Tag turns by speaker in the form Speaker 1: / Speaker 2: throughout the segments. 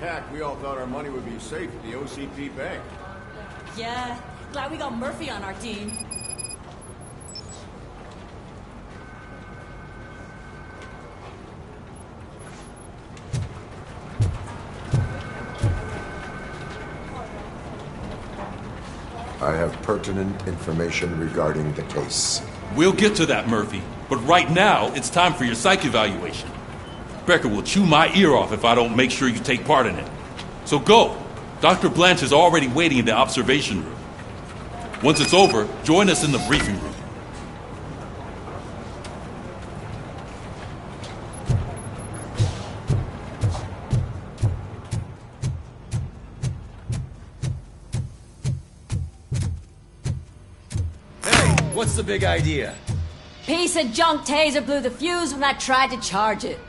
Speaker 1: attack, we all thought our money would be safe at the OCP bank.
Speaker 2: Yeah, glad we got Murphy on our team.
Speaker 3: I have pertinent information regarding the case.
Speaker 4: We'll get to that, Murphy. But right now, it's time for your psych evaluation. Becker will chew my ear off if I don't make sure you take part in it. So go. Dr. Blanche is already waiting in the observation room. Once it's over, join us in the briefing room.
Speaker 5: What's the big idea?
Speaker 2: Piece of junk taser blew the fuse when I tried to charge it.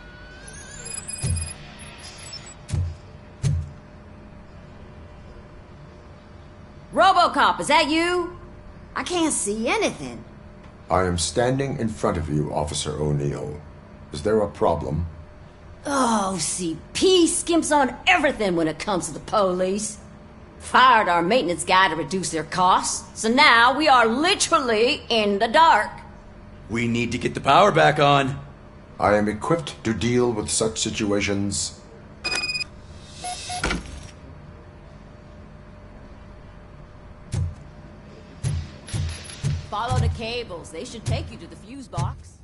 Speaker 2: Robo-Cop, is that you?
Speaker 6: I can't see anything.
Speaker 3: I am standing in front of you, Officer O'Neill. Is there a problem?
Speaker 2: Oh, CP skimps on everything when it comes to the police. Fired our maintenance guy to reduce their costs, so now we are literally in the dark.
Speaker 5: We need to get the power back on.
Speaker 3: I am equipped to deal with such situations.
Speaker 2: Follow the cables. They should take you to the fuse box.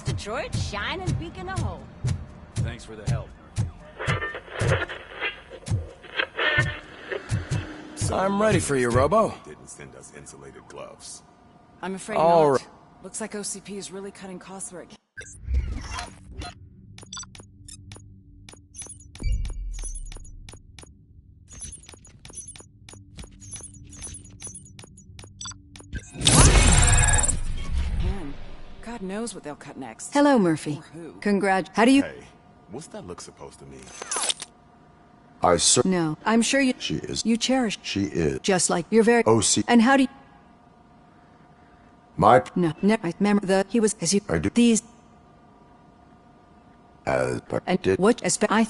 Speaker 2: Detroit, shining beacon of hope.
Speaker 5: Thanks for the help.
Speaker 7: I'm ready for you, Robo.
Speaker 8: Didn't send us insulated gloves.
Speaker 9: I'm afraid
Speaker 7: All
Speaker 9: not.
Speaker 7: right.
Speaker 9: Looks like OCP is really cutting costs where it can. God knows what they'll cut next.
Speaker 6: Hello, Murphy.
Speaker 9: Or who.
Speaker 6: How do you...
Speaker 8: Hey, what's that look supposed to mean?
Speaker 6: No, I'm sure you...
Speaker 3: She is.
Speaker 6: You cherish...
Speaker 3: She is.
Speaker 6: Just like you're very...
Speaker 3: OC.
Speaker 6: And how do you...
Speaker 3: My...
Speaker 6: No, I remember the... He was... As you...
Speaker 3: I do.
Speaker 6: These...
Speaker 3: As...
Speaker 6: And
Speaker 3: did.
Speaker 6: what... I...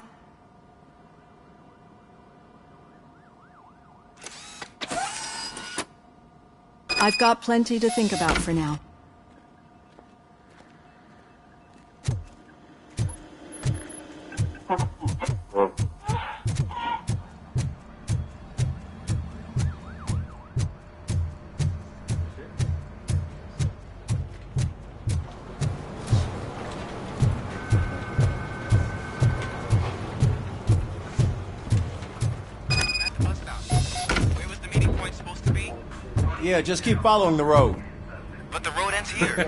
Speaker 6: I've got plenty to think about for now.
Speaker 1: Yeah, just keep following the road.
Speaker 10: But the road ends here.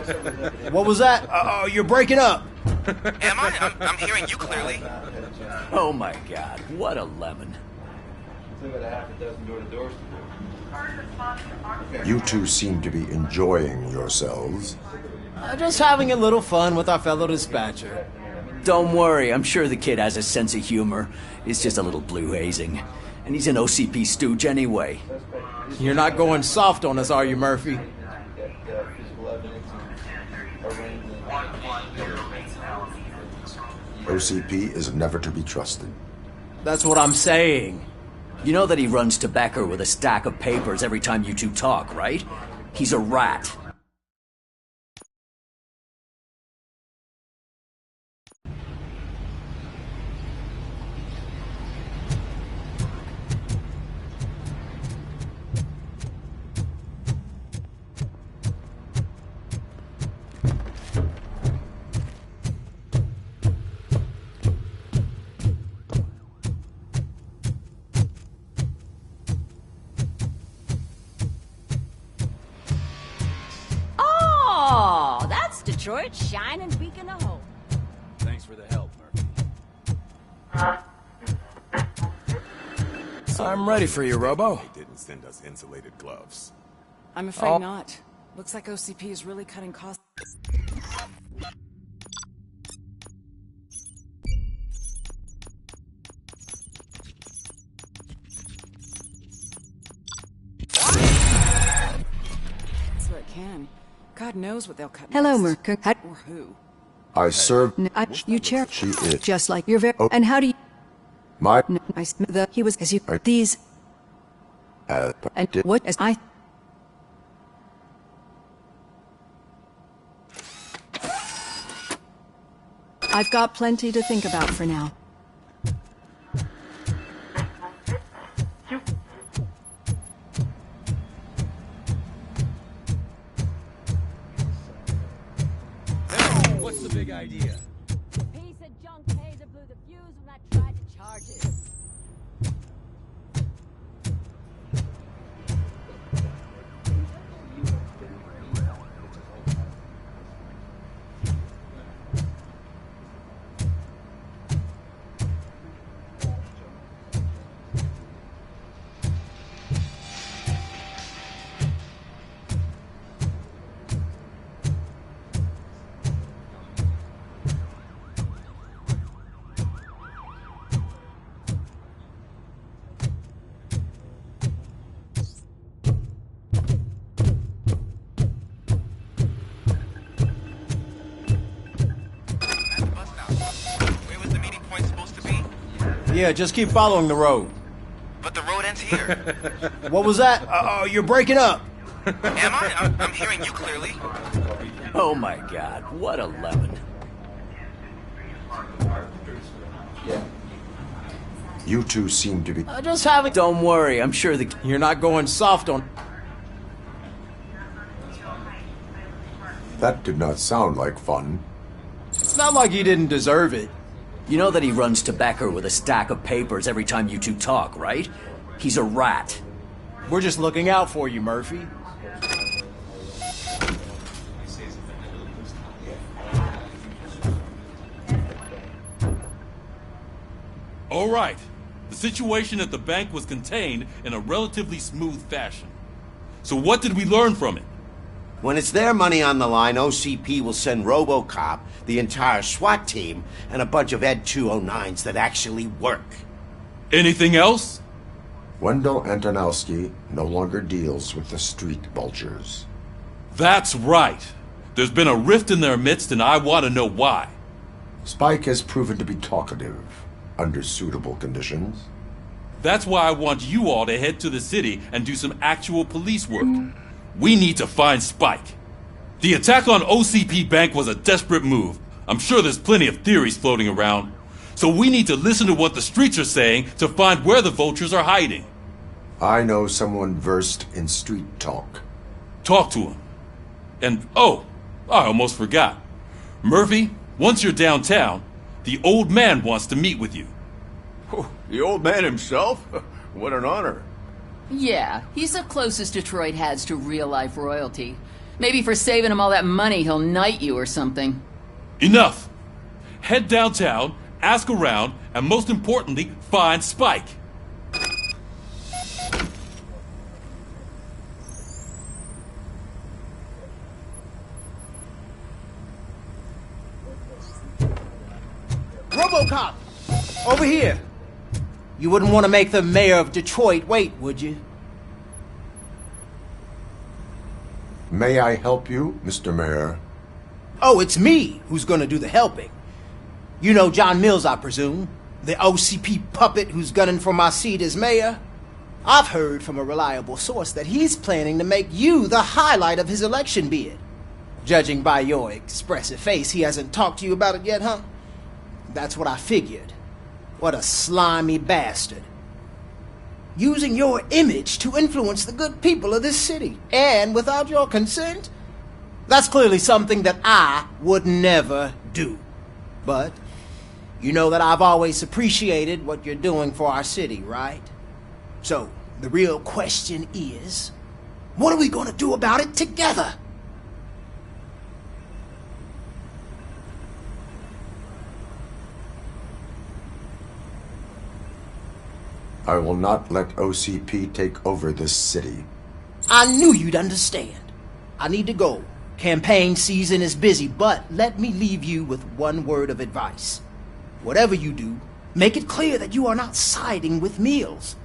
Speaker 1: What was that? Oh, you're breaking up.
Speaker 10: Am I? I'm hearing you clearly.
Speaker 5: Oh my God, what a lemon.
Speaker 3: You two seem to be enjoying yourselves.
Speaker 1: Just having a little fun with our fellow dispatcher.
Speaker 5: Don't worry, I'm sure the kid has a sense of humor. It's just a little blue hazing. And he's an OCP stooge anyway.
Speaker 1: You're not going soft on us, are you, Murphy?
Speaker 3: OCP is never to be trusted.
Speaker 1: That's what I'm saying.
Speaker 5: You know that he runs to Becker with a stack of papers every time you two talk, right? He's a rat.
Speaker 2: Oh, that's Detroit's shining beacon of hope.
Speaker 5: Thanks for the help, Murphy.
Speaker 7: I'm ready for you, Robo.
Speaker 8: They didn't send us insulated gloves.
Speaker 9: I'm afraid not. Looks like OCP is really cutting costs. So it can. God knows what they'll cut
Speaker 6: Hello,
Speaker 9: next.
Speaker 6: Merker.
Speaker 9: Or who.
Speaker 3: I serve.
Speaker 6: You chair.
Speaker 3: She is.
Speaker 6: Just like you're very.
Speaker 3: Oh.
Speaker 6: And how do you?
Speaker 3: My.
Speaker 6: He was as you.
Speaker 3: I-
Speaker 6: These. And
Speaker 3: did-
Speaker 6: what as I. I've got plenty to think about for now.
Speaker 5: What's the big idea?
Speaker 2: Piece of junk taser blew the fuse when I tried to charge it.
Speaker 10: At the bus stop. Where was the meeting point supposed to be?
Speaker 1: Yeah, just keep following the road.
Speaker 10: But the road ends here.
Speaker 1: What was that? Oh, you're breaking up.
Speaker 10: Am I? I'm hearing you clearly.
Speaker 5: Oh my god, what a lemon.
Speaker 3: You two seem to be.
Speaker 1: Just having.
Speaker 5: Don't worry, I'm sure the...
Speaker 1: You're not going soft on.
Speaker 3: That did not sound like fun.
Speaker 1: It's not like he didn't deserve it.
Speaker 5: You know that he runs to Becker with a stack of papers every time you two talk, right? He's a rat.
Speaker 1: We're just looking out for you, Murphy.
Speaker 4: All right. The situation at the bank was contained in a relatively smooth fashion. So what did we learn from it?
Speaker 11: When it's their money on the line, OCP will send Robo-Cop, the entire SWAT team, and a bunch of Ed 209s that actually work.
Speaker 4: Anything else?
Speaker 3: Wendell Antonowski no longer deals with the street vultures.
Speaker 4: That's right. There's been a rift in their midst, and I want to know why.
Speaker 3: Spike has proven to be talkative under suitable conditions.
Speaker 4: That's why I want you all to head to the city and do some actual police work. We need to find Spike. The attack on OCP Bank was a desperate move. I'm sure there's plenty of theories floating around. So we need to listen to what the streets are saying to find where the vultures are hiding.
Speaker 3: I know someone versed in street talk.
Speaker 4: Talk to him. And, oh, I almost forgot. Murphy, once you're downtown, the old man wants to meet with you.
Speaker 12: Oh, the old man himself? What an honor.
Speaker 13: Yeah, he's the closest Detroit has to real-life royalty. Maybe for saving him all that money, he'll knight you or something.
Speaker 4: Enough! Head downtown, ask around, and most importantly, find Spike.
Speaker 14: Robo-Cop! Over here! You wouldn't want to make the mayor of Detroit wait, would you?
Speaker 3: May I help you, Mr. Mayor?
Speaker 14: Oh, it's me who's gonna do the helping. You know John Mills, I presume? The OCP puppet who's gunning for my seat as mayor? I've heard from a reliable source that he's planning to make you the highlight of his election bid. Judging by your expressive face, he hasn't talked to you about it yet, huh? That's what I figured. What a slimy bastard. Using your image to influence the good people of this city, and without your consent? That's clearly something that I would never do. But you know that I've always appreciated what you're doing for our city, right? So, the real question is, what are we going to do about it together?
Speaker 3: I will not let OCP take over this city.
Speaker 14: I knew you'd understand. I need to go. Campaign season is busy, but let me leave you with one word of advice. Whatever you do, make it clear that you are not siding with Mills.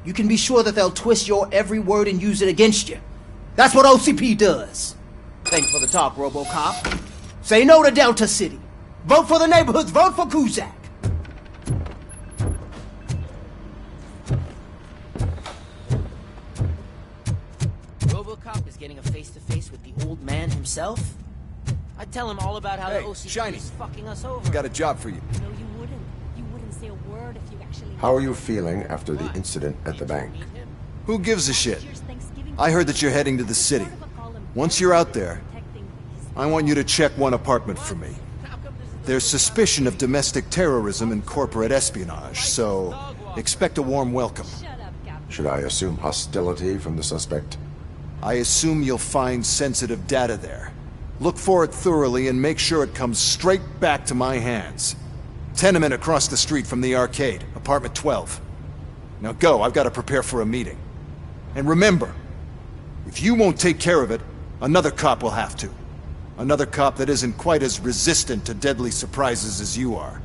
Speaker 14: You can be sure that they'll twist your every word and use it against you. That's what OCP does. Thanks for the talk, Robo-Cop. Say no to Delta City. Vote for the neighborhoods. Vote for Kuzak.
Speaker 15: Robo-Cop is getting a face-to-face with the old man himself? I'd tell him all about how the OCP is fucking us over.
Speaker 12: Got a job for you.
Speaker 16: No, you wouldn't. You wouldn't say a word if you actually...
Speaker 3: How are you feeling after the incident at the bank?
Speaker 12: Who gives a shit? I heard that you're heading to the city. Once you're out there, I want you to check one apartment for me. There's suspicion of domestic terrorism and corporate espionage, so expect a warm welcome.
Speaker 3: Should I assume hostility from the suspect?
Speaker 12: I assume you'll find sensitive data there. Look for it thoroughly and make sure it comes straight back to my hands. Tenement across the street from the arcade, apartment 12. Now go, I've got to prepare for a meeting. And remember, if you won't take care of it, another cop will have to. Another cop that isn't quite as resistant to deadly surprises as you are.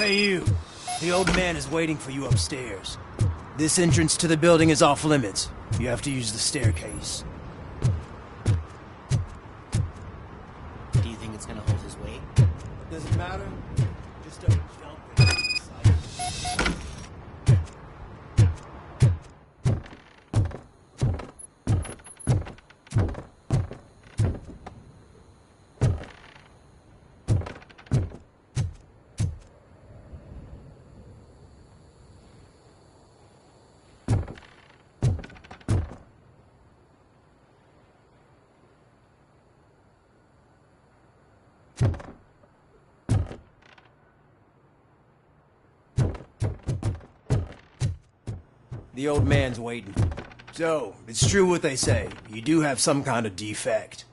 Speaker 14: Hey, you. The old man is waiting for you upstairs. This entrance to the building is off limits. You have to use the staircase.
Speaker 15: Do you think it's gonna hold his weight?
Speaker 14: Does it matter? Just don't jump it. The old man's waiting. So, it's true what they say. You do have some kind of defect.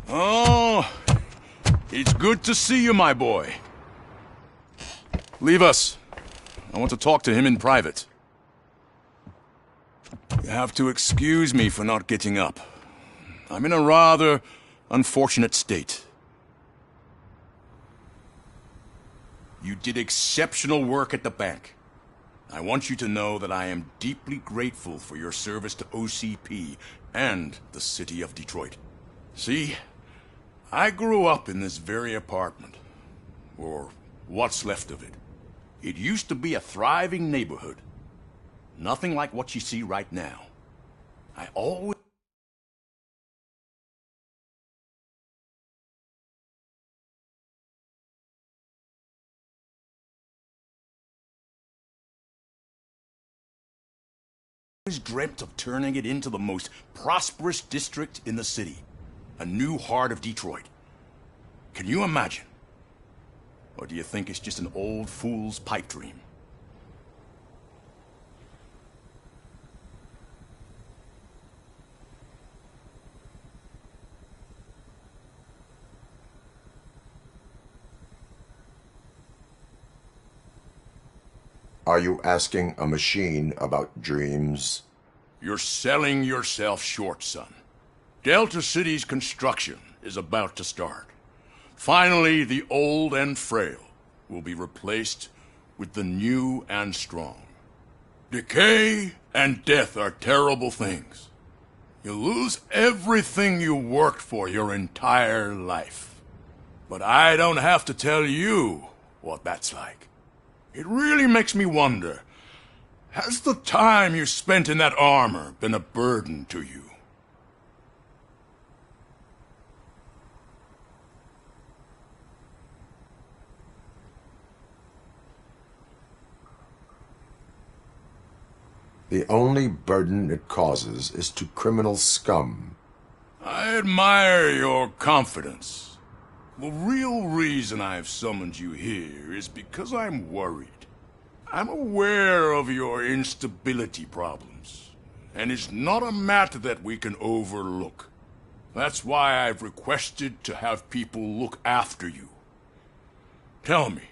Speaker 17: Oh, it's good to see you, my boy. Leave us. I want to talk to him in private. You have to excuse me for not getting up. I'm in a rather unfortunate state. You did exceptional work at the bank. I want you to know that I am deeply grateful for your service to OCP and the city of Detroit. See, I grew up in this very apartment, or what's left of it. It used to be a thriving neighborhood. Nothing like what you see right now. I always dreamt of turning it into the most prosperous district in the city. A new heart of Detroit. Can you imagine? Or do you think it's just an old fool's pipe dream?
Speaker 3: Are you asking a machine about dreams?
Speaker 17: You're selling yourself short, son. Delta City's construction is about to start. Finally, the old and frail will be replaced with the new and strong. Decay and death are terrible things. You lose everything you worked for your entire life. But I don't have to tell you what that's like. It really makes me wonder, has the time you spent in that armor been a burden to you?
Speaker 3: The only burden it causes is to criminal scum.
Speaker 17: I admire your confidence. The real reason I've summoned you here is because I'm worried. I'm aware of your instability problems, and it's not a matter that we can overlook. That's why I've requested to have people look after you. Tell me,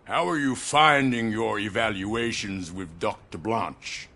Speaker 17: how are you finding your evaluations with Dr. Blanche?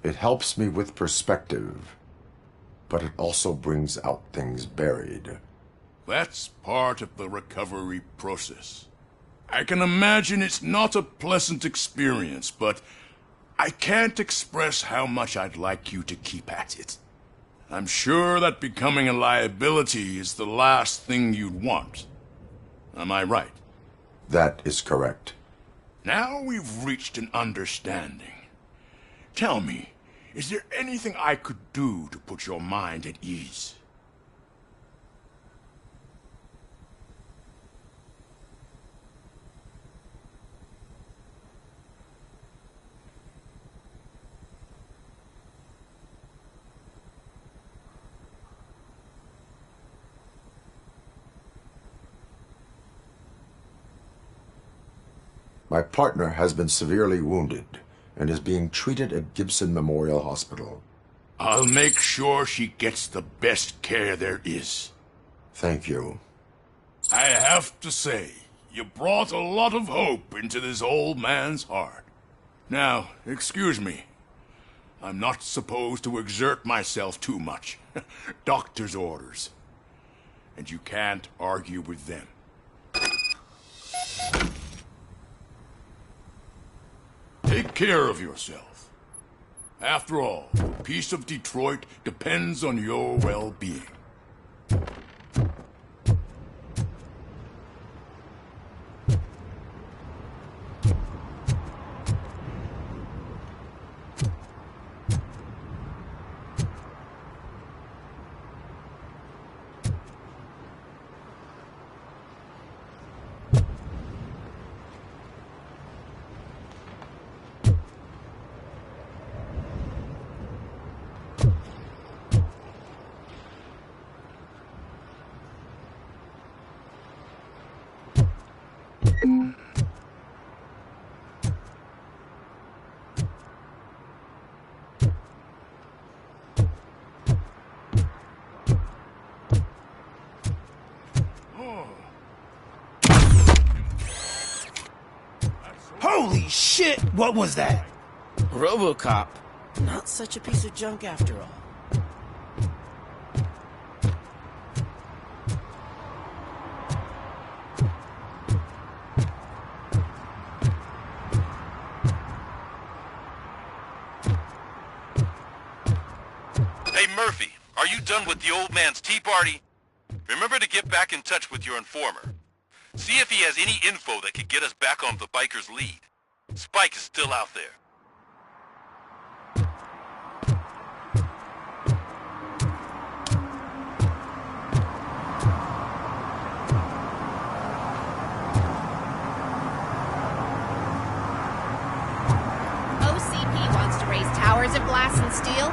Speaker 3: It helps me with perspective, but it also brings out things buried.
Speaker 17: That's part of the recovery process. I can imagine it's not a pleasant experience, but I can't express how much I'd like you to keep at it. I'm sure that becoming a liability is the last thing you'd want. Am I right?
Speaker 3: That is correct.
Speaker 17: Now we've reached an understanding. Tell me, is there anything I could do to put your mind at ease?
Speaker 3: My partner has been severely wounded and is being treated at Gibson Memorial Hospital.
Speaker 17: I'll make sure she gets the best care there is.
Speaker 3: Thank you.
Speaker 17: I have to say, you brought a lot of hope into this old man's heart. Now, excuse me. I'm not supposed to exert myself too much. Doctor's orders. And you can't argue with them. Take care of yourself. After all, the peace of Detroit depends on your well-being.
Speaker 14: Holy shit! What was that?
Speaker 15: Robo-Cop. Not such a piece of junk after all.
Speaker 4: Hey, Murphy, are you done with the old man's tea party? Remember to get back in touch with your informer. See if he has any info that could get us back on the biker's lead. Spike is still out there.
Speaker 16: OCP wants to raise towers of glass and steel?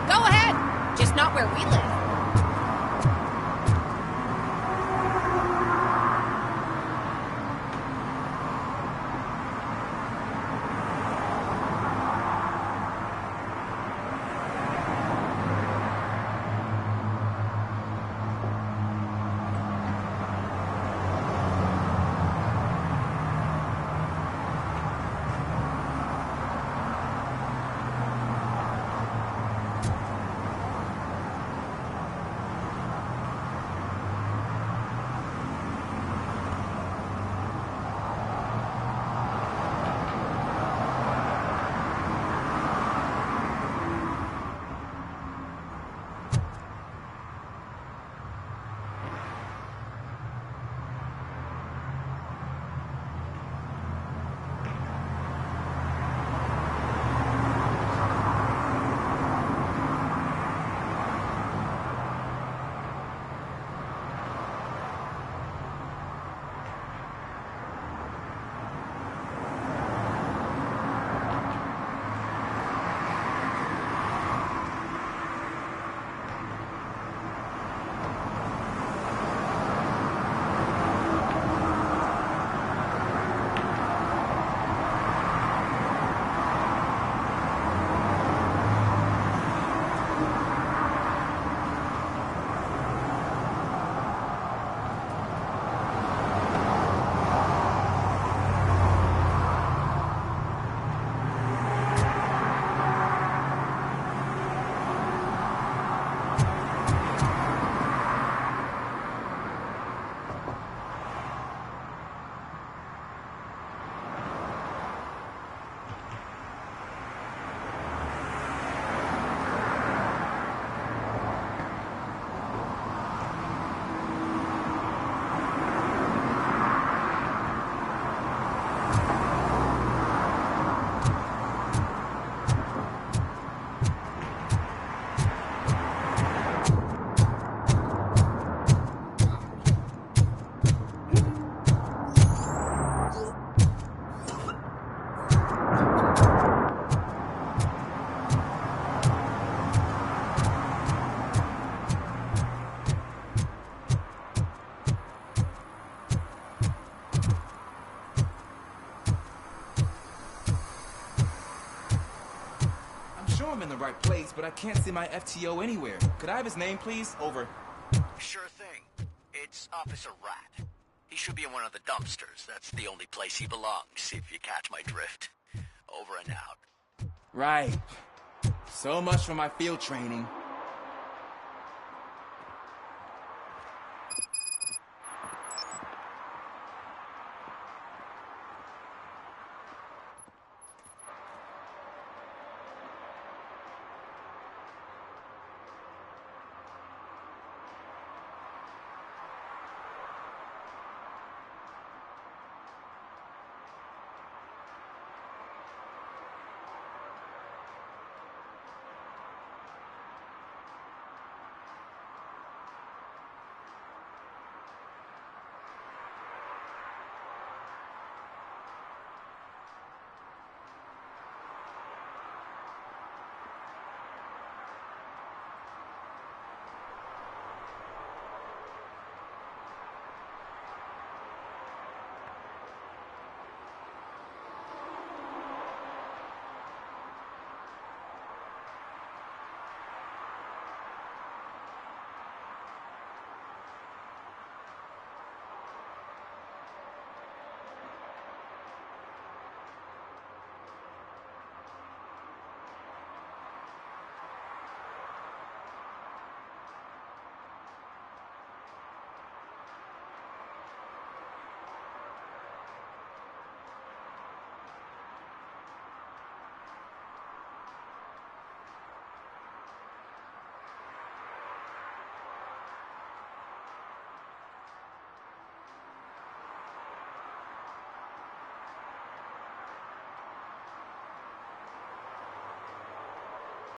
Speaker 16: Go ahead, just not where we live.
Speaker 10: plates, but I can't see my FTO anywhere. Could I have his name, please? Over.
Speaker 5: Sure thing. It's Officer Rat. He should be in one of the dumpsters. That's the only place he belongs, if you catch my drift. Over and out.
Speaker 10: Right. So much for my field training.